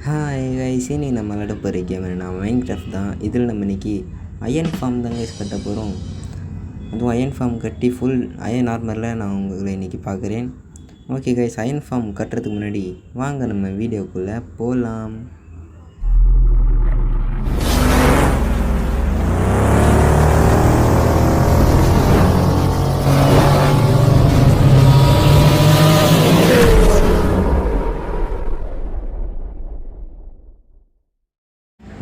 Hi guys, இன்னைக்கு நம்ம விளாட போகிற கேம் என்னன்னா மைன்கிராஃப்ட் தான். இதில் நம்ம இன்றைக்கி அயன் ஃபார்ம் தான் கைஸ் கட்ட போகிறோம். அதுவும் அயன் ஃபார்ம் கட்டி ஃபுல் அயன் ஆர்மரில் நான் உங்களை இன்றைக்கி பார்க்குறேன். ஓகே கைஸ், அயன் ஃபார்ம் கட்டுறதுக்கு முன்னாடி வாங்க நம்ம வீடியோக்குள்ளே போகலாம்.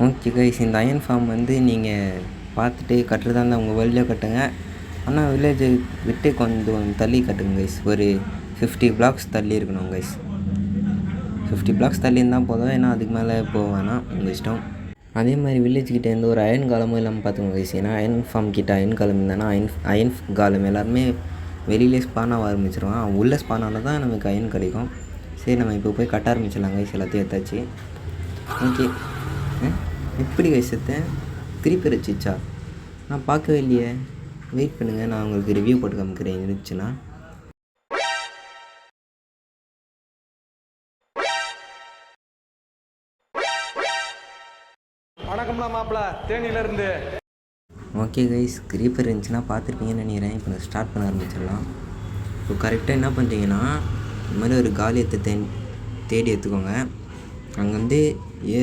ஓகே கைஸ், இந்த அயன் ஃபார்ம் நீங்கள் பார்த்துட்டு கட்டுறதா இருந்தால் உங்கள் வேர்ல்ட்லேயே கட்டுங்க. ஆனால் வில்லேஜை விட்டு கொஞ்சம் தள்ளி கட்டுங்க கைஸ். ஒரு 50 பிளாக்ஸ் தள்ளி இருக்கணும் கைஸ். 50 பிளாக்ஸ் தள்ளி இருந்தால் போதும், ஏன்னா அதுக்கு மேலே போக வேணாம், உங்கள் இஷ்டம். அதே மாதிரி வில்லேஜ்கிட்டேருந்து ஒரு அயன் காலமும் இல்லாமல் பார்த்துக்கோங்க கைஸ். ஏன்னா அயன் ஃபார்ம் கிட்ட அயன் காலம் இருந்தானா அயன் காலம் எல்லாருமே வெளியிலே ஸ்பான் ஆக ஆரம்பிச்சிருவான். அவன் உள்ளே ஸ்பான் ஆனால் தான் நமக்கு அயன் கிடைக்கும். சரி, நம்ம இப்போ போய் கட்ட ஆரம்பிச்சிடலாம் கைஸ். எல்லாத்தையும் எடுத்தாச்சு. ஓகே, எப்படி கைஸ் செத்தேன்? திருப்பி வச்சிச்சா? நான் பார்க்கவே இல்லையே. வெயிட் பண்ணுங்கள், நான் உங்களுக்கு ரிவ்யூ போட்டு காமிக்கிறேன் இருந்துச்சுன்னா. வணக்கம்லாம் மாப்பிள்ள, தேனியிலேருந்து. ஓகே கைஸ், கிரீப்பர் இருந்துச்சுன்னா பார்த்துருப்பீங்கன்னு நினைக்கிறேன். இப்போ நான் ஸ்டார்ட் பண்ண ஆரம்பிச்சிடலாம். இப்போ கரெக்டாக என்ன பண்ணுறீங்கன்னா, இந்த மாதிரி ஒரு காலியத்தை தேடி எடுத்துக்கோங்க. அங்கே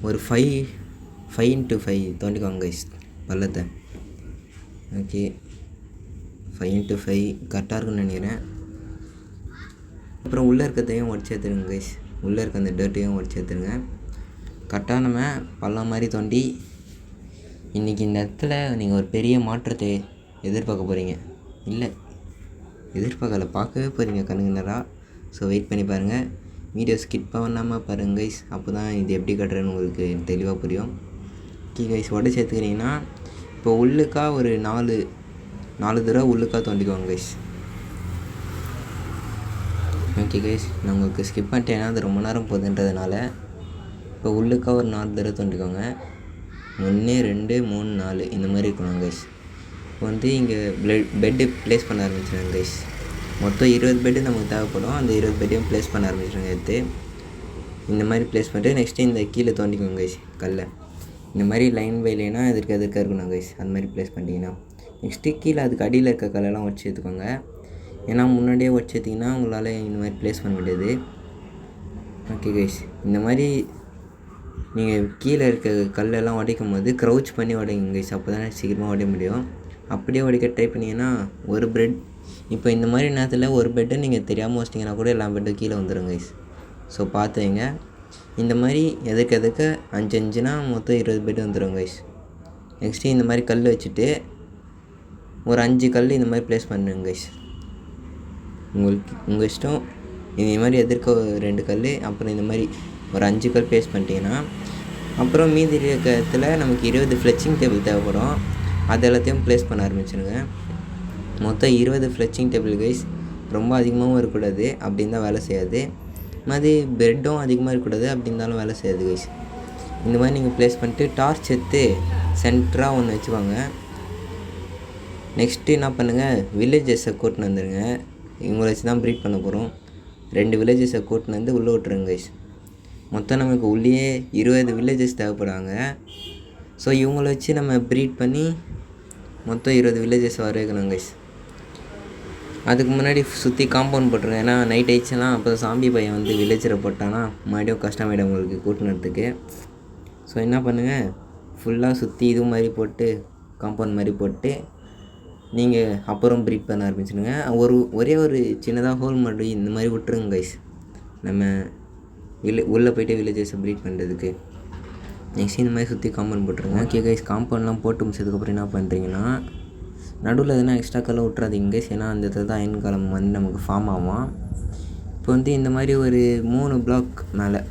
ஒரு 5x5 தோண்டிக்கோங்க கைஸ் பள்ளத்தை. ஓகே, 5x5 கரெக்டாக இருக்குன்னு நினைக்கிறேன். அப்புறம் உள்ளே இருக்கிறதையும் உடச்சி எடுத்துருங்க கைஸ். உள்ளே இருக்க அந்த டர்ட்டையும் உடச்சி எடுத்துருங்க. கரெக்டாக நம்ம பள்ளம் மாதிரி தோண்டி இன்றைக்கி இந்த இடத்துல நீங்கள் ஒரு பெரிய மாற்றத்தை எதிர்பார்க்க போகிறீங்க. இல்லை, எதிர்பார்க்கல, பார்க்கவே போகிறீங்க கண்ணுக்கு நேராக. ஸோ வெயிட் பண்ணி பாருங்கள். வீடியோ ஸ்கிப் பண்ணாமல் பாருங்கள் கைஸ். அப்போ தான் இது எப்படி கட்டுறேன்னு உங்களுக்கு தெளிவாக புரியும். ஓகே கைஸ், உடச்சி சேர்த்துக்கிறீங்கன்னா இப்போ உள்ளுக்கா ஒரு 4 தடவை உள்ளுக்கா தோண்டிக்குவாங்க கைஸ். ஓகே கைஸ், நான் உங்களுக்கு ஸ்கிப் பண்ணிட்டேன்னா அது ரொம்ப நேரம் போகுதுன்றதுனால இப்போ உள்ளுக்கா ஒரு 4 தடவை தோண்டிக்கோங்க. 1 2 3 4 இந்த மாதிரி இருக்கணும் கைஸ். இப்போ இங்கே பெட்டு ப்ளேஸ் பண்ண ஆரம்பிச்சிடுங்க கைஸ். மொத்தம் 20 பெட்டு நமக்கு தேவைப்படும். அந்த 20 பெட்டையும் ப்ளேஸ் பண்ண ஆரம்பிச்சிடுங்க. எடுத்து இந்த மாதிரி ப்ளேஸ் பண்ணிட்டு நெக்ஸ்ட்டு இந்த கீழே தோண்டிக்கோங்க கைஸ். கல்லை இந்த மாதிரி லைன் பை லைனாக எதிர்க்க இருக்கணும் கைஸ். அந்த மாதிரி ப்ளேஸ் பண்ணிட்டீங்கன்னா நெக்ஸ்ட்டு கீழே அதுக்கு அடியில் இருக்க கல்லெல்லாம் உடச்சி எடுத்துக்கோங்க. ஏன்னா முன்னாடியே உடச்சி எடுத்திங்கன்னா உங்களால் இந்த மாதிரி ப்ளேஸ் பண்ண முடியாது. ஓகே கைஸ், இந்த மாதிரி நீங்கள் கீழே இருக்க கல்லெல்லாம் உடைக்கும் போது க்ரௌச் பண்ணி உடைங்க கைஸ். அப்போ தானே சீக்கிரமாக உடைய முடியும். அப்படியே உடைக்க ட்ரை பண்ணிங்கன்னா ஒரு பெட், இப்போ இந்த மாதிரி நேரத்தில் ஒரு பெட்டை நீங்கள் தெரியாமல் வச்சிட்டிங்கன்னா கூட எல்லா பெட்டும் கீழே வந்துடும் கைஸ். ஸோ பார்த்துங்க. இந்த மாதிரி எதுக்கு 5 மொத்தம் 20 பெட்டு வந்துடும் கைஸ். நெக்ஸ்ட்டு இந்த மாதிரி கல் வச்சுட்டு ஒரு 5 கல் இந்த மாதிரி ப்ளேஸ் பண்ணுங்க கைஸ். உங்கள் இஷ்டம். இந்த மாதிரி எதிர்க்க 2 கல், அப்புறம் இந்த மாதிரி ஒரு 5 கல் ப்ளேஸ் பண்ணிட்டீங்கன்னா அப்புறம் மீதி இருக்கிறதுல நமக்கு 20 ஃப்ளெச்சிங் டேபிள் தேவைப்படும். அது எல்லாத்தையும் ப்ளேஸ் பண்ண ஆரம்பிச்சிடுங்க. மொத்தம் 20 ஃப்ளெச்சிங் டேபிள் கைஸ். ரொம்ப அதிகமாகவும் இருக்கக்கூடாது, அப்படி இருந்தால் வேலை செய்யாது. மாதிரி பெட்டும் அதிகமாக இருக்கக்கூடாது, அப்படி இருந்தாலும் வேலை செய்யாது கைஸ். இந்த மாதிரி நீங்கள் ப்ளேஸ் பண்ணிட்டு டார்ச் எடுத்து சென்டராக ஒன்று வச்சுவாங்க. நெக்ஸ்ட்டு என்ன பண்ணுங்கள், வில்லேஜஸை கூட்டின்னு வந்துடுங்க. இவங்களை வச்சு தான் ப்ரீட் பண்ண போகிறோம். 2 வில்லேஜஸை கூட்டின்னு வந்து உள்ளே விட்டுருங்க கைஸ். மொத்தம் நமக்கு உள்ளே 20 வில்லேஜஸ் தேவைப்படுறாங்க. ஸோ இவங்கள வச்சு நம்ம ப்ரீட் பண்ணி மொத்தம் 20 வில்லேஜஸ் வர வைக்கணும் கைஸ். அதுக்கு முன்னாடி சுற்றி காம்பவுண்ட் போட்டுருங்க. ஏன்னா நைட் ஆயிடுச்சுன்னா அப்போ சாம்பி பையன் வில்லேஜில் போட்டானா மறுபடியும் கஷ்டமாயிடும் உங்களுக்கு கூட்டினத்துக்கு. ஸோ என்ன பண்ணுங்கள், ஃபுல்லாக சுற்றி இது மாதிரி போட்டு காம்பவுண்ட் மாதிரி போட்டு நீங்கள் அப்புறம் ப்ரீட் பண்ண ஆரம்பிச்சிடுங்க. ஒரே ஒரு சின்னதாக ஹோல் மாதிரி இந்த மாதிரி விட்டுருங்க கைஸ். நம்ம உள்ளே போய்ட்டு வில்லேஜஸை ப்ரீட் பண்ணுறதுக்கு. நெக்ஸ்ட் இந்த மாதிரி சுற்றி காம்பவுண்ட் போட்டுருங்க. ஓகே கைஸ், காம்பவுண்ட்லாம் போட்டு முடிச்சதுக்கப்புறம் என்ன பண்ணுறீங்கன்னா, நடுவில் எதுனா எக்ஸ்ட்ரா கல்லை விட்றாதீங்க கைஸ். ஏன்னா அந்த இடத்துல தான் அயன் காலம் நமக்கு ஃபார்ம் ஆகும். இப்போ இந்த மாதிரி ஒரு 3 பிளாக் மேலே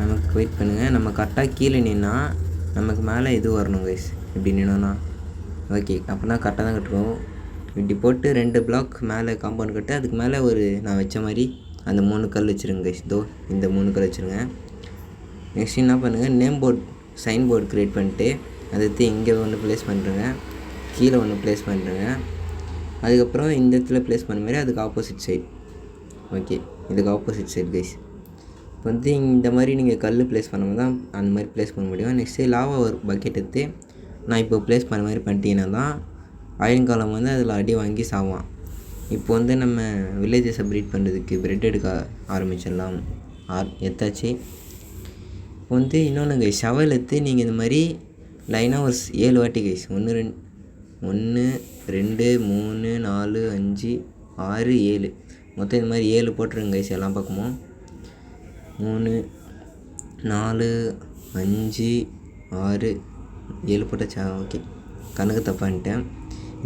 நமக்கு வெயிட் பண்ணுங்கள். நம்ம கரெக்டாக கீழே நின்னா நமக்கு மேலே இது வரணும் கைஸ். இப்படி நின்னோன்னா ஓகே, அப்படின்னா கரெக்டாக தான் கட்டுருவோம். இப்படி போட்டு 2 பிளாக் மேலே காம்பவுண்ட் கட்டு, அதுக்கு மேலே ஒரு நான் வச்ச மாதிரி அந்த 3 கல் வச்சுருங்க கைஸ். இந்த 3 கல் வச்சுருங்க. நெக்ஸ்ட் என்ன பண்ணுங்கள், name board sign board create பண்ணிட்டு அதை இங்கே ஒன்று ப்ளேஸ் பண்ணுறேங்க, கீழே ஒன்று ப்ளேஸ் பண்ணுறேங்க. அதுக்கப்புறம் இந்த இடத்துல ப்ளேஸ் பண்ண மாதிரி அதுக்கு ஆப்போசிட் சைட். ஓகே, இதுக்கு ஆப்போசிட் சைட் கைஸ். இப்போ வந்து இந்த மாதிரி நீங்கள் கல் ப்ளேஸ் பண்ணும்போது தான் அந்த மாதிரி ப்ளேஸ் பண்ண முடியும். நெக்ஸ்ட்டு லாவா ஒரு பக்கெட் எடுத்து நான் இப்போ ப்ளேஸ் பண்ண மாதிரி பண்ணிட்டீங்கன்னா தான் அயன் காலம் வந்து அதில் அடி வாங்கி சாவான். இப்போ வந்து நம்ம வில்லேஜஸை ப்ரீட் பண்ணுறதுக்கு பிரெட் எடுக்க ஆரம்பிச்சிடலாம். எடுத்தாச்சு. இப்போ வந்து இன்னொன்று கைஸ், ஷவல் எடுத்து நீங்கள் இந்த மாதிரி லைனாக ஒரு 7 வாட்டி கைஸ் 1 2 3 4 5 6 7 மொத்தம் இந்த மாதிரி 7 போட்டுருங்க கைஸ் எல்லா பக்கமும். 3 4 5 6 7 போட்டாச்சா? ஓகே, கணக்கு தப்பான்ட்டேன்.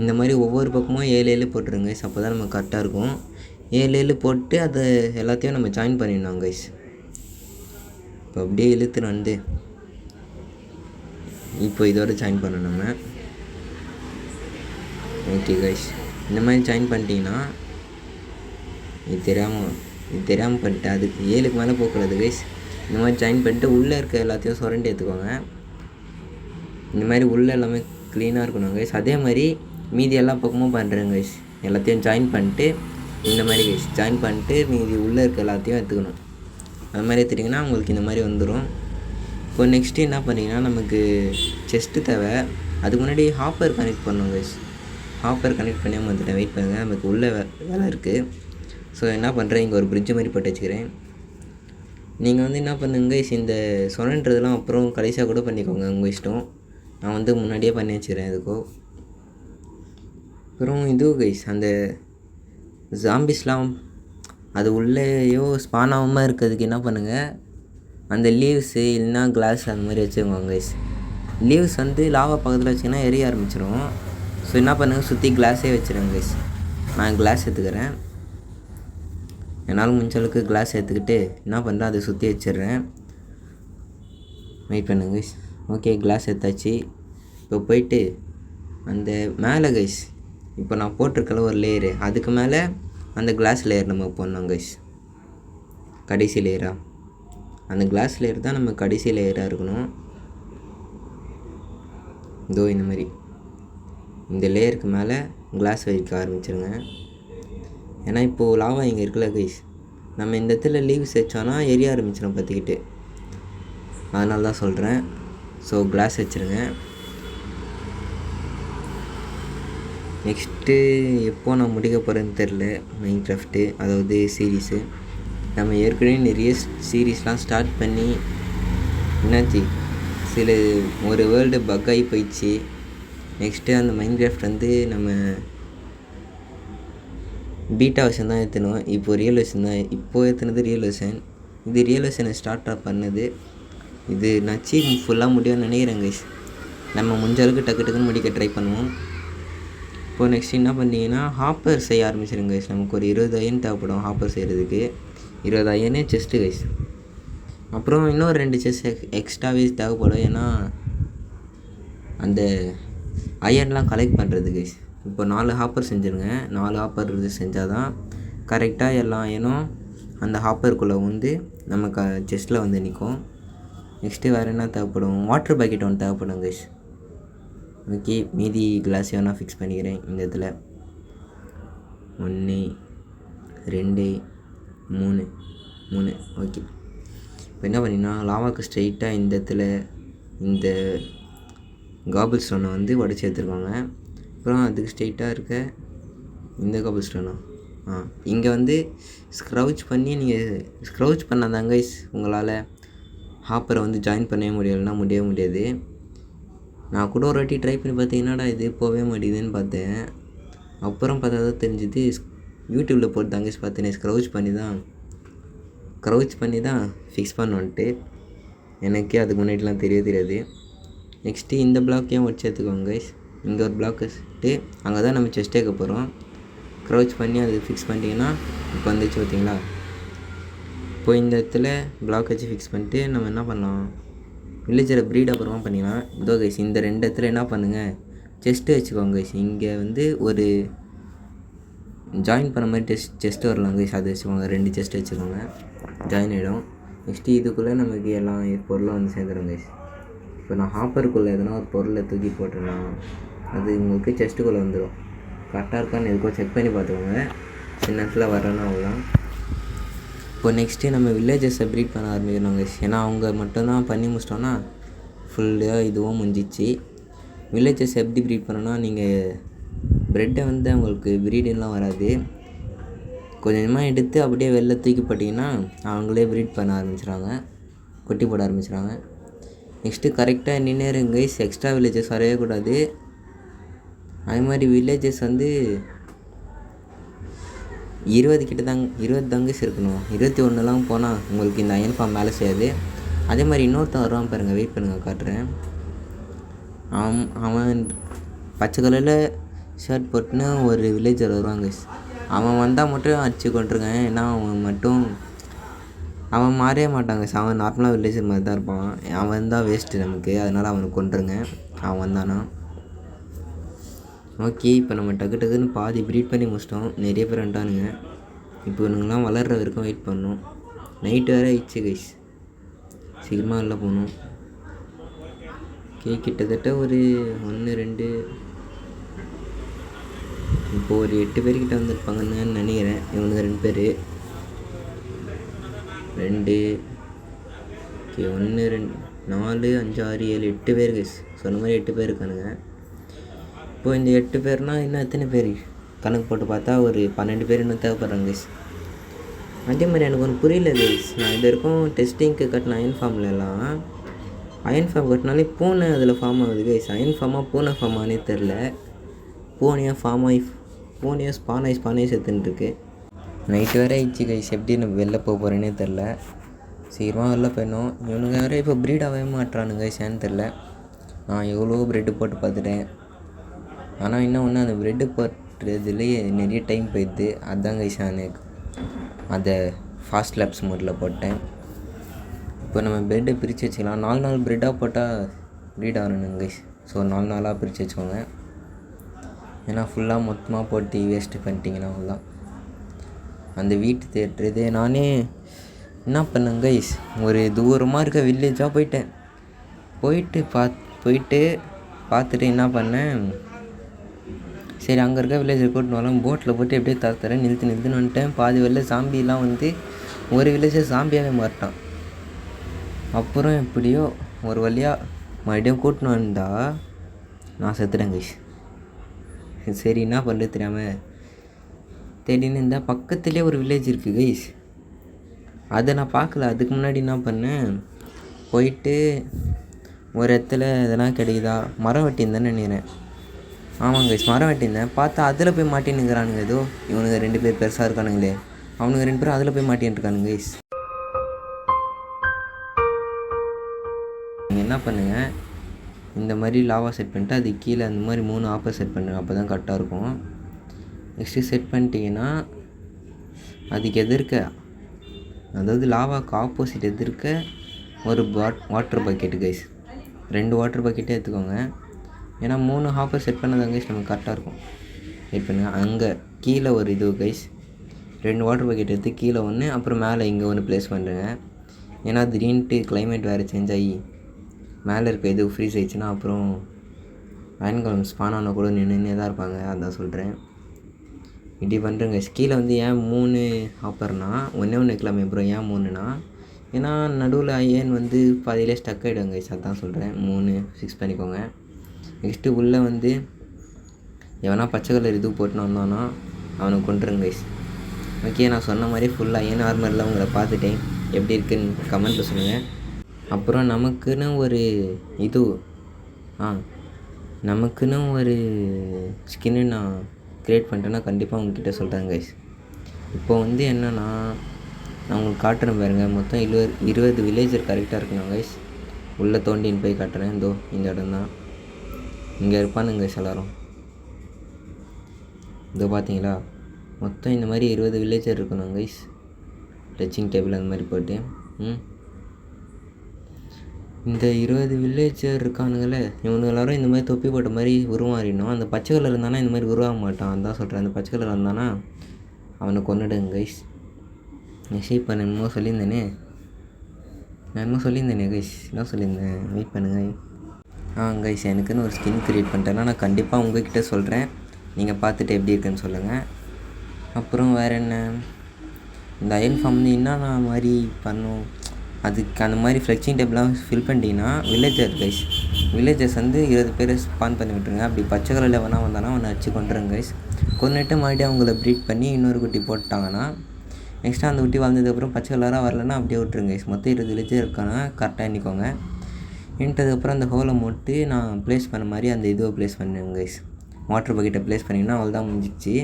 இந்த மாதிரி ஒவ்வொரு பக்கமும் 7 போட்டுருங்க கைஸ். அப்போ தான் நம்ம கரெக்டாக இருக்கும். 7 போட்டு அதை எல்லாத்தையும் நம்ம ஜாயின் பண்ணிடணும் கைஸ். இப்போ அப்படியே இழுத்துட்டு வந்து இப்போ இதோட ஜாயின் பண்ணணும் நம்ம. ஓகே கைஸ், இந்த மாதிரி ஜாயின் பண்ணிட்டீங்கன்னா இது தெரியாமல் பண்ணிட்டேன். அதுக்கு 7க்கு மேலே போக்குறது கைஸ். இந்த மாதிரி ஜாயின் பண்ணிட்டு உள்ளே இருக்க எல்லாத்தையும் சுரண்டி எடுத்துக்கோங்க. இந்த மாதிரி உள்ளே எல்லாமே க்ளீனாக இருக்கணும் கைஸ். அதே மாதிரி மீதி எல்லா பக்கமும் பண்ணுறேங்க கைஸ். எல்லாத்தையும் ஜாயின் பண்ணிட்டு இந்த மாதிரி கைஸ் ஜாயின் பண்ணிட்டு மீதி உள்ளே இருக்க எல்லாத்தையும் எடுத்துக்கணும். அது மாதிரி எடுத்துட்டிங்கன்னா உங்களுக்கு இந்த மாதிரி வந்துடும். இப்போ நெக்ஸ்ட்டு என்ன பண்ணிங்கன்னா நமக்கு செஸ்ட்டு தேவை. அதுக்கு முன்னாடி ஹாப்பர் கனெக்ட் பண்ணணும் கைஸ். ஹாப்பர் கனெக்ட் பண்ணியாமல் வந்துட்டேன், வெயிட் பண்ணுங்கள், நமக்கு உள்ளே வேலை இருக்குது. ஸோ என்ன பண்ணுறேன், இங்கே ஒரு பிரிட்ஜு மாதிரி போட்டு வச்சுக்கிறேன். நீங்கள் வந்து என்ன பண்ணுங்க கைஸ், இந்த சொன்னன்றதெல்லாம் அப்புறம் கடைசியாக கூட பண்ணிக்கோங்க, உங்கள் இஷ்டம். நான் வந்து முன்னாடியே பண்ணி வச்சுக்கிறேன் எதுக்கோ. அப்புறம் இது கைஸ், அந்த ஜாம்பிஸ்லாம் அது உள்ளேயோ ஸ்பான் ஆகாமல் இருக்கிறதுக்கு என்ன பண்ணுங்கள், அந்த லீவ்ஸு இல்லைன்னா கிளாஸ் அந்த மாதிரி வச்சுக்கோங்க கைஸ். லீவ்ஸ் வந்து லாவா பக்கத்தில் வச்சிங்கன்னா எரிய ஆரம்பிச்சிடும். ஸோ என்ன பண்ணுங்கள், சுற்றி கிளாஸே வச்சுருங்க கைஸ். நான் கிளாஸ் எடுத்துக்கிறேன். என்னால் முடிஞ்ச அளவுக்கு கிளாஸ் எடுத்துக்கிட்டு என்ன பண்ணுறேன், அதை சுற்றி வச்சிடுறேன். வெயிட் பண்ணுங்க கைஸ். ஓகே, கிளாஸ் எடுத்தாச்சு. இப்போ போயிட்டு அந்த மேலே கைஸ், இப்போ நான் போட்டிருக்கல ஒரு லேயரு, அதுக்கு மேலே அந்த கிளாஸ் லேயர் நம்ம போடணும் கைஸ். கடைசி லேயராக அந்த கிளாஸ் லேயர் தான் நம்ம கடைசி லேயராக இருக்கணும். இதோ இந்த மாதிரி இந்த லேயருக்கு மேலே கிளாஸ் வைக்க ஆரம்பிச்சிருங்க. ஏன்னா இப்போது லாவா இங்கே இருக்குல்ல கைஸ், நம்ம இந்த இடத்துல லீவ்ஸ் வச்சோன்னா எரிய ஆரம்பிச்சிடும் பற்றிக்கிட்டு. அதனால தான் சொல்கிறேன். ஸோ கிளாஸ் வச்சுருங்க. நெக்ஸ்ட்டு எப்போ நான் முடிக்க போகிறேன்னு தெரில மைன்கிராஃப்ட்டு, அதாவது சீரீஸு. நம்ம ஏற்கனவே நிறைய சீரீஸ்லாம் ஸ்டார்ட் பண்ணி என்னாச்சு, ஒரு வேர்ல்டு பக் ஆகி போயிடுச்சு. நெக்ஸ்ட்டு அந்த மைன்கிராஃப்ட் வந்து நம்ம பீட்டா வெர்ஷன் தான் ஏற்றணும். இப்போது ரியல் வெர்ஷன் தான் ஏற்றுனது ரியல் வெர்ஷன். இது ரியல் வெர்ஷனை ஸ்டார்ட் பண்ணது. இது நச்சு ஃபுல்லாக முடியும்னு நினைக்கிறேன் கைஸ். நம்ம முடிஞ்ச அளவுக்கு டக்குன்னு முடிக்க ட்ரை பண்ணுவோம். இப்போது நெக்ஸ்ட் என்ன பண்ணிங்கன்னா ஹாப்பர் செய்ய ஆரம்பிச்சிருங்க கைஸ். நமக்கு ஒரு 20 அயன் தேவைப்படும் ஹாப்பர் செய்கிறதுக்கு. 20 அயனே செஸ்ட்டு கைஸ். அப்புறம் இன்னொரு 2 செஸ்ட் எக்ஸ்ட்ராவே தேவைப்படும். ஏன்னா அந்த அயன்லாம் கலெக்ட் பண்ணுறது கைஸ். இப்போ 4 ஹாப்பர் செஞ்சுருங்க. 4 ஹாப்பர் இது செஞ்சால் தான் கரெக்டாக எல்லா அயனும் அந்த ஹாப்பருக்குள்ளே வந்து நம்ம செஸ்ட்டில் வந்து நிற்கும். நெக்ஸ்ட்டு வேறு என்ன தேவைப்படும், வாட்டர் பக்கெட் ஒன்று தேவைப்படும் கைஸ். ஓகே, மீதி கிளாஸையும் நான் ஃபிக்ஸ் பண்ணிக்கிறேன் இந்த இடத்துல. 1 2 3 ஓகே. இப்போ என்ன பண்ணினா லாவாக்கு ஸ்ட்ரெயிட்டாக இந்த இடத்துல இந்த காபிள் ஸ்டோனை வந்து உடச்சி எடுத்துருக்காங்க. அப்புறம் அதுக்கு ஸ்ட்ரெயிட்டாக இருக்க இந்த காபிள் ஸ்டோனா இங்கே வந்து ஸ்க்ரவுச் பண்ணி நீங்கள் ஸ்க்ரவுச் பண்ணாதாங்க உங்களால் ஹாப்பரை வந்து ஜாயின் பண்ணவே முடியலைன்னா முடியவே முடியாது. நான் கூட ஒரு வாட்டி ட்ரை பண்ணி பார்த்தேன், என்னடா இது போகவே மாட்டேங்குதுன்னு பார்த்தேன். அப்புறம் பார்த்தா தான் தெரிஞ்சுது, யூடியூப்பில் போட்டு தாங்க பார்த்தேன். க்ரௌச் பண்ணி தான் ஃபிக்ஸ் பண்ணோன்ட்டு. எனக்கே அதுக்கு முன்னாடிலாம் தெரியாது. நெக்ஸ்ட்டு இந்த பிளாக்கையும் உடச்சி எடுத்துக்கோங்க கைஸ். இங்கே ஒரு பிளாக் வச்சுட்டு அங்கே தான் நம்ம செஸ்ட் கேட்க போகிறோம். க்ரௌச் பண்ணி அது ஃபிக்ஸ் பண்ணிட்டீங்கன்னா இப்போ வந்துச்சு பார்த்தீங்களா. இப்போ இந்த இடத்துல பிளாக் வச்சு ஃபிக்ஸ் பண்ணிட்டு நம்ம என்ன பண்ணலாம், வில்லேஜரை ப்ரீட் அப்புறமா பண்ணிக்கலாம். இதோ கைஸ் இந்த 2 இடத்துல என்ன பண்ணுங்கள், செஸ்ட்டு வச்சுக்கோங்க கைஸ். இங்கே வந்து ஒரு ஜாயின் பண்ண மாதிரி செஸ்ட்டு வரலாம் கைஸ், அது வச்சுக்கோங்க. 2 செஸ்ட்டு வச்சுக்கோங்க, ஜாயின் ஆகிடும். நெக்ஸ்ட்டு இதுக்குள்ளே நமக்கு எல்லாம் பொருளும் வந்து சேர்ந்துடும் கைஸ். இப்போ நான் ஹாப்பருக்குள்ளே எதனா ஒரு பொருளை தூக்கி போட்டேன்னா அது உங்களுக்கு செஸ்ட்டுக்குள்ளே வந்துடும். கரெக்டாக இருக்கான்னு எதுக்கோ செக் பண்ணி பார்த்துக்கோங்க. சின்ன இடத்துல வரேன்னா அவ்வளோதான். இப்போ இப்போ நெக்ஸ்ட்டு நம்ம வில்லேஜஸை ப்ரீட் பண்ண ஆரம்பிக்கணும் கைஸ். ஏன்னா அவங்க மட்டும்தான் பண்ணி முடிச்சிட்டோன்னா ஃபுல்லாக இதுவும் முடிஞ்சிச்சு. வில்லேஜஸ் எப்படி ப்ரீட் பண்ணோன்னா, நீங்கள் ப்ரெட்டை வந்து அவங்களுக்கு ப்ரீடிங்லாம் வராது. கொஞ்சமாக எடுத்து அப்படியே வெளில தூக்கி போட்டிங்கன்னா அவங்களே ப்ரீட் பண்ண ஆரம்பிச்சிடுறாங்க, குட்டி போட ஆரம்பிச்சிடுறாங்க. நெக்ஸ்ட்டு கரெக்டாக நின்று இருங்க கைஸ். எக்ஸ்ட்ரா வில்லேஜஸ் வரவே கூடாது. அதே மாதிரி வில்லேஜஸ் வந்து 20 தாங்க இருக்கணும். 21 போனால் உங்களுக்கு இந்த அயன் ஃபார்ம் வேலை செய்யாது. அதே மாதிரி இன்னொருத்தன் வருவான் பாருங்கள், வெயிட் பண்ணுங்கள் காட்டுறேன். அவன் பச்சை கலரில் ஷர்ட் போட்டுன்னு ஒரு வில்லேஜர் வருவாங்க. அவன் வந்தால் மட்டும் அடிச்சு கொண்டிருக்கேன். ஏன்னா அவன் மாறவே மாட்டாங்க. அவன் நார்மலாக வில்லேஜர் மாதிரி தான் இருப்பான். அவன் தான் வேஸ்ட்டு நமக்கு, அதனால் அவனை கொண்டுருங்க அவன் வந்தானா. ஓகே, இப்போ நம்ம டக்குன்னு பாதி ப்ரீட் பண்ணி முடிச்சிட்டோம். நிறைய பேர் வந்துட்டானுங்க. இப்போ இவனுங்களாம் வளர்கிற வரைக்கும் வெயிட் பண்ணணும். நைட்டு வேறு ஆயிடுச்சு கைஸ், சீக்கிரமாக வெளில போகணும். ஓகே, கிட்டத்தட்ட ஒரு 1 2 இப்போது ஒரு 8 பேர்கிட்ட வந்துருப்பாங்கன்னு நினைக்கிறேன். இவனுங்க 2 பேர் 2 ஓகே 1 2 4 5 6 7 8 பேர் கைஸ். சொன்ன மாதிரி 8 பேர் இருக்கானுங்க. இப்போது இந்த 8 பேர்னால் இன்னும் எத்தனை பேர் கணக்கு போட்டு பார்த்தா ஒரு 12 பேர் இன்னும் தேவைப்படுறாங்க கைஸ். அதே மாதிரி எனக்கு ஒன்று புரியல கைஸ். நான் இது வரைக்கும் டெஸ்டிங்க்கு கட்டின அயன் ஃபார்ம்லலாம் அயன் ஃபார்ம் கட்டினாலே பூனை அதில் ஃபார்ம் ஆகுது கைஸ். அயன் ஃபார்மாக பூனை ஃபார்மானே தெரில. பூனையாக ஸ்பானாகி செத்துன்ட்டுருக்கு. நைட்டு வேறு ஆயிடுச்சு கைஸ். எப்படி நம்ம வெளில போக போகிறேன்னே தெரில. சீக்கிரமாக வெளில போயிடணும். இவனுங்க வேறு இப்போ ப்ரீட் ஆகவே மாட்டுறானுங்க கைஸ், ஏன்னு தெரில. நான் எவ்வளோ ப்ரெட்டு போட்டு பார்த்துட்டேன். ஆனால் இன்னும் ஒன்று, அந்த ப்ரெட்டு போட்டுறதுலேயே நிறைய டைம் போயிடுது. அதுதான் கைஸ் எனக்கு அதை ஃபாஸ்ட் லேப்ஸ் மோடில் போட்டேன். இப்போ நம்ம ப்ரெட்டை பிரித்து வச்சுக்கலாம். 4 ப்ரெட்டாக போட்டால் ப்ரீட் ஆகணுங்க கைஸ். ஸோ 4 பிரித்து வச்சுக்கோங்க. ஏன்னா ஃபுல்லாக மொத்தமாக போட்டு வேஸ்ட்டு பண்ணிட்டீங்கன்னா ஃபுல்லாக அந்த வீட்டு தேட்டுறது. நானே என்ன பண்ணேங்க கைஸ், ஒரு தூரமாக இருக்க வில்லேஜாக போயிட்டு பார்த்துட்டு என்ன பண்ணேன், சரி அங்கே இருக்க வில்லேஜை கூட்டின்னு வரலாம் போட்டில் போட்டு எப்படியே தரேன் நிறுத்துன்னு வந்துட்டேன். பாதி வெளில சாம்பிலாம் வந்து ஒரு வில்லேஜை சாம்பியாகவே மாட்டான். அப்புறம் எப்படியோ ஒரு வழியாக மறுபடியும் கூட்டின்னு வந்தால் நான் செத்துட்டேன் கைஸ். சரி என்ன பண்ணுறது தெரியாமல் தேடின்னு இருந்தால் பக்கத்துலேயே ஒரு வில்லேஜ் இருக்குது கைஸ். அதை நான் பார்க்கல. அதுக்கு முன்னாடி என்ன பண்ணேன், போயிட்டு ஒரு இடத்துல எதனா கிடைக்குதா, மரம் வெட்டியிருந்தேன்னு நினைக்கிறேன். ஆமாங்க கைஸ், மரம் வெட்டியிருந்தேன். பார்த்தா அதில் போய் மாட்டின்னுக்கிறானுங்க. ஏதோ இவனுங்க 2 பேர் பெருசாக இருக்கானுங்களே, அவனுங்க 2 பேரும் அதில் போய் மாட்டின்னு இருக்கானுங்க கைஸ். நீங்கள் என்ன பண்ணுங்கள், இந்த மாதிரி லாவா செட் பண்ணிட்டு அது கீழே அந்த மாதிரி 3 ஆப்பை செட் பண்ணுங்கள். அப்போ தான் கரெக்டாக இருக்கும். நெக்ஸ்ட்டு செட் பண்ணிட்டீங்கன்னா அதுக்கு எதிர்க்க, அதாவது லாவாவுக்கு ஆப்போசிட் எதிர்க்க ஒரு வாட்டர் பக்கெட்டு கைஸ். 2 வாட்டர் பக்கெட்டே எடுத்துக்கோங்க. ஏன்னா 3 ஹாப்பர் செட் பண்ணதான் கைஸ் நமக்கு கரெக்டாக இருக்கும். வெயிட் பண்ணுங்கள். அங்கே கீழே ஒரு இது கைஸ், 2 வாட்டர் பக்கெட் எடுத்து கீழே ஒன்று, அப்புறம் மேலே இங்கே ஒன்று ப்ளேஸ் பண்ணுறேங்க. ஏன்னா திடீர்னுட்டு கிளைமேட் வேறு சேஞ்ச் ஆகி மேலே இருக்க இது ஃப்ரீஸ் ஆகிடுச்சுன்னா அப்புறம் அயன்காலம் ஸ்பானான கூட நின்றுனே தான் இருப்பாங்க. அதான் சொல்கிறேன். இப்படி பண்ணுறேங்க. கீழே வந்து ஏன் 3 ஆப்பர்னா ஒன்று வைக்கலாமே அப்புறம் ஏன் 3னா, ஏன்னா நடுவில் அயன் வந்து பாதியிலே ஸ்டக் ஆகிடுங்க கைஸ். அதான் சொல்கிறேன். 3 ஃபிக்ஸ் பண்ணிக்கோங்க. நெக்ஸ்ட்டு உள்ளே வந்து எவனா பச்சை கலர் இது போட்டுன்னு வந்தானா அவனை கொண்டுருங்க கைஸ். ஓகே, நான் சொன்ன மாதிரி ஃபுல் அயன் ஆர்மரில் உங்களை பார்த்துட்டேன். எப்படி இருக்குன்னு கமெண்ட்டில் சொல்லுங்கள். அப்புறம் நமக்குன்னு ஒரு இது நமக்குன்னு ஒரு ஸ்கின்னு நான் க்ரியேட் பண்ணிட்டேன்னா கண்டிப்பாக உங்ககிட்ட சொல்கிறேன் கைஸ். இப்போ வந்து என்னென்னா நான் உங்களுக்கு காட்டுறேன் பாருங்கள். மொத்தம் 20 வில்லேஜர் கரெக்டாக இருக்கணும் கைஸ். உள்ளே தோண்டின்னு போய் காட்டுறேன். இதோ இந்த இடம் தான், இங்கே இருப்பானுங்க கைஸ் எல்லோரும். இதோ பார்த்தீங்களா, மொத்தம் இந்த மாதிரி 20 வில்லேஜர் இருக்கணும் கைஸ். டச்சிங் டேபிள் அந்த மாதிரி போட்டு இந்த 20 வில்லேஜர் இருக்கானுங்களே, இவங்க எல்லோரும் இந்த மாதிரி தொப்பி போட்ட மாதிரி உருவாறிடணும். அந்த பச்சை கலர் இருந்தானா இந்த மாதிரி உருவாக மாட்டான். அதான் சொல்கிறேன். அந்த பச்சை கலர் இருந்தானா அவனை கொண்டுடுங்க கைஸ். இப்போ நான் என்னமோ சொல்லியிருந்தேனே கைஸ். என்ன சொல்லியிருந்தேன், வெயிட் பண்ணுங்கள். கைஸ், எனக்குன்னு ஒரு ஸ்கின் க்ரியேட் பண்ணிட்டேன்னா நான் கண்டிப்பாக உங்கள்கிட்ட சொல்கிறேன். நீங்கள் பார்த்துட்டு எப்படி இருக்குன்னு சொல்லுங்கள். அப்புறம் வேறு என்ன, இந்த அயன் ஃபார்ம் வந்து என்னென்ன மாதிரி பண்ணும், அதுக்கு அந்த மாதிரி ஃப்ளெக்சிங் டேப்லாம் ஃபில் பண்ணிட்டீங்கன்னா வில்லேஜர்ஸ் வந்து 20 பேர் ஸ்பான் பண்ணி விட்டுருங்க. அப்படி பச்சை கலரில் வேணா வந்தானா அவனை வச்சு கொண்டுருங்க கைஸ். கொண்டுட்டு மறுபடியும் அவங்கள ப்ரீட் பண்ணி இன்னொரு குட்டி போட்டாங்கன்னா நெக்ஸ்ட்டு அந்த குட்டி வளர்ந்ததுக்கப்புறம் பச்சை கலராக வரலன்னா அப்படியே விட்டுருங்க கைஸ். மொத்தம் 20 வில்லேஜர் இருக்கானா கரெக்டாக எண்ணிக்கோங்க. எண்ணிட்டதுக்கப்புறம் அந்த ஹோலை மூட்டு நான் ப்ளேஸ் பண்ண மாதிரி அந்த இதுவை ப்ளேஸ் பண்ணுங்க கைஸ். வாட்டர் பக்கெட்டை ப்ளேஸ் பண்ணிங்கன்னா அவள் தான் முடிஞ்சிச்சு.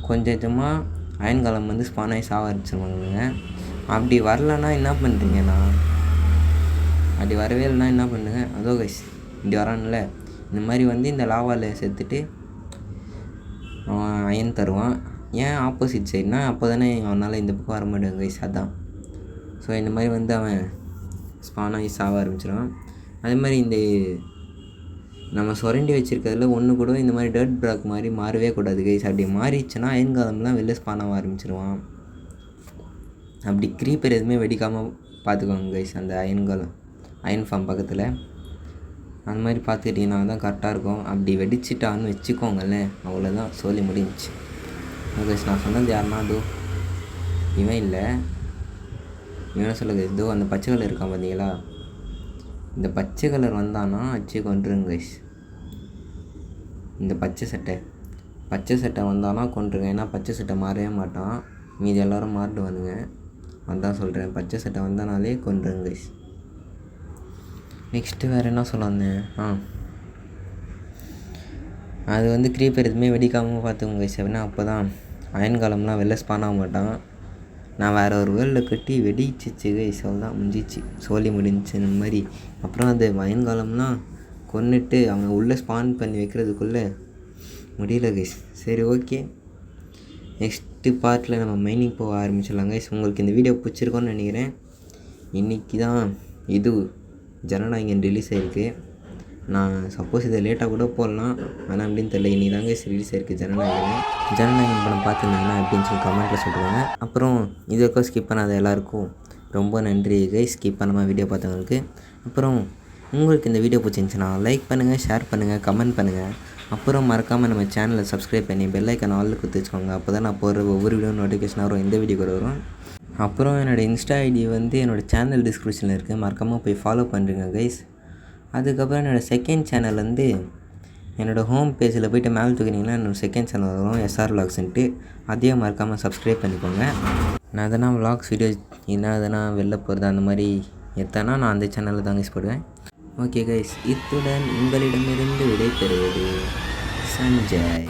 கொஞ்சமாக அயன் காலம் வந்து ஸ்பான் ஆகி சாவ ஆரம்பிச்சிருவாங்க. அப்படி வரலன்னா என்ன பண்ணுறீங்கன்னா, அப்படி வரவே இல்லைன்னா என்ன பண்ணுங்க, அதோ கைஸ் இப்படி வரான்ல இந்த மாதிரி வந்து இந்த லாவாவில் சேர்த்துட்டு அவன் அயன் தருவான். ஏன் ஆப்போசிட் சைட்னா அப்போ தானே அவனால் இந்த பக்கம் வர மாட்டேங்க கைஸ், அதான். ஸோ இந்த மாதிரி வந்து அவன் ஸ்பான் ஆகி சாவ ஆரம்பிச்சிடுவான். அதே மாதிரி இந்த நம்ம சுரண்டி வச்சுருக்கிறதுல ஒன்று கூட இந்த மாதிரி டர்ட் பிளாக் மாதிரி மாறவே கூடாது கைஸ். அப்படி மாறிடுச்சுன்னா அயன் காலம்லாம் வெளில ஸ்பான் ஆக ஆரம்பிச்சிடுவான். அப்படி க்ரீப்பர் எதுவுமே வெடிக்காமல் பார்த்துக்கோங்க கைஸ். அந்த அயன் ஃபார்ம் பக்கத்தில் அந்த மாதிரி பார்த்துக்கிட்டிங்கன்னா தான் கரெக்டாக இருக்கும். அப்படி வெடிச்சிட்டான்னு வச்சுக்கோங்களேன், அவ்வளோதான் சொல்லி முடிஞ்சிச்சு. கைஸ் நான் சொன்னது யாருன்னா இவன் இல்லை, இவனை சொல்லுங்க. இதோ அந்த பச்சை கலர் இருக்கான் பார்த்தீங்களா, இந்த பச்சை கலர் வந்தானா வச்சு கொண்டுருங்க கைஸ். இந்த பச்சை சட்டை வந்தானா கொண்டுருங்க. ஏன்னா பச்சை சட்டை மாறவே மாட்டான், மீதி எல்லோரும் மாறிடுவானுங்க. அதான் சொல்கிறேன், பச்சை சட்டை வந்தானாலே கொண்டுருங்க கைஸ். நெக்ஸ்ட்டு வேறு என்ன சொல்ல வந்தேன், அது வந்து க்ரீப்பர் எதுவுமே வெடிக்காமல் பார்த்துக்கோங்க கைஸ். அப்படின்னா அப்போ தான் அயன் காலம்லாம் வெளில ஸ்பான் ஆக மாட்டான். நான் வேறு ஒரு வேர்ல்டில் கட்டி வெடிச்சிச்சு கைஸ், தான் முடிஞ்சிச்சு சொல்லி முடிஞ்சிச்சு இந்த மாதிரி. அப்புறம் அந்த அயன் காலம்லாம் கொன்னுட்டு அவங்க உள்ளே ஸ்பான் பண்ணி வைக்கிறதுக்குள்ளே முடியல கைஸ். சரி ஓகே, நெக்ஸ்ட்டு பார்ட்டில் நம்ம மைனிங் போக ஆரம்பிச்சிடலாம் கைஸ். உங்களுக்கு இந்த வீடியோ பிடிச்சிருக்கோன்னு நினைக்கிறேன். இன்றைக்கி தான் இது ஜனநாயகன் ரிலீஸ் ஆகிருக்கு. நான் சப்போஸ் இதை லேட்டாக கூட போடலாம், ஆனால் அப்படின்னு தெரியல. இன்றைக்கி தாங்க ரிலீஸ் ஆகிருக்கு ஜனநாயகன் படம் பார்த்துருந்தீங்கன்னா அப்படின்னு சொல்லி கமெண்ட்டில் சொல்லுவாங்க. அப்புறம் இது வரைக்கும் ஸ்கிப் பண்ணாத எல்லாருக்கும் ரொம்ப நன்றி கைஸ், ஸ்கிப் பண்ணாமல் வீடியோ பார்த்தவங்களுக்கு. அப்புறம் உங்களுக்கு இந்த வீடியோ பிடிச்சிருந்துச்சுன்னா லைக் பண்ணுங்கள், ஷேர் பண்ணுங்கள், கமெண்ட் பண்ணுங்கள். அப்புறம் மறக்காமல் நம்ம சேனலை சப்ஸ்கிரைப் பண்ணி பெல் ஐக்கான் ஆல்ல கொடுத்து வச்சுக்கோங்க. அப்போ தான் நான் போடுற ஒவ்வொரு வீடியோ நோட்டிஃபிகேஷன் வரும், இந்த வீடியோ கூட வரும். அப்புறம் என்னோடய இன்ஸ்டா ஐடி வந்து என்னோடய சேனல் டிஸ்கிரிப்ஷனில் இருக்குது, மறக்காமல் போய் ஃபாலோ பண்ணுறீங்க கைஸ். அதுக்கப்புறம் என்னோடய செகண்ட் சேனல் வந்து என்னோடய ஹோம் பேஜில் போய்ட்டு மேலே தூக்கினீங்கன்னா என்னோடய செகண்ட் சேனல் வரும், எஸ்ஆர் விலாக்ஸ்ன்ட்டு. அதையும் மறக்காமல் சப்ஸ்கிரைப் பண்ணிக்கோங்க. நான் எதனா விலாக்ஸ் வீடியோ எதனா வெளில போகிறது அந்த மாதிரி எத்தனா நான் அந்த சேனலில் தாங்க யூஸ் பண்ணுவேன். ஓகே கைஸ், இத்துடன் உங்களிடமிருந்து விடை பெறுவது சஞ்சய்.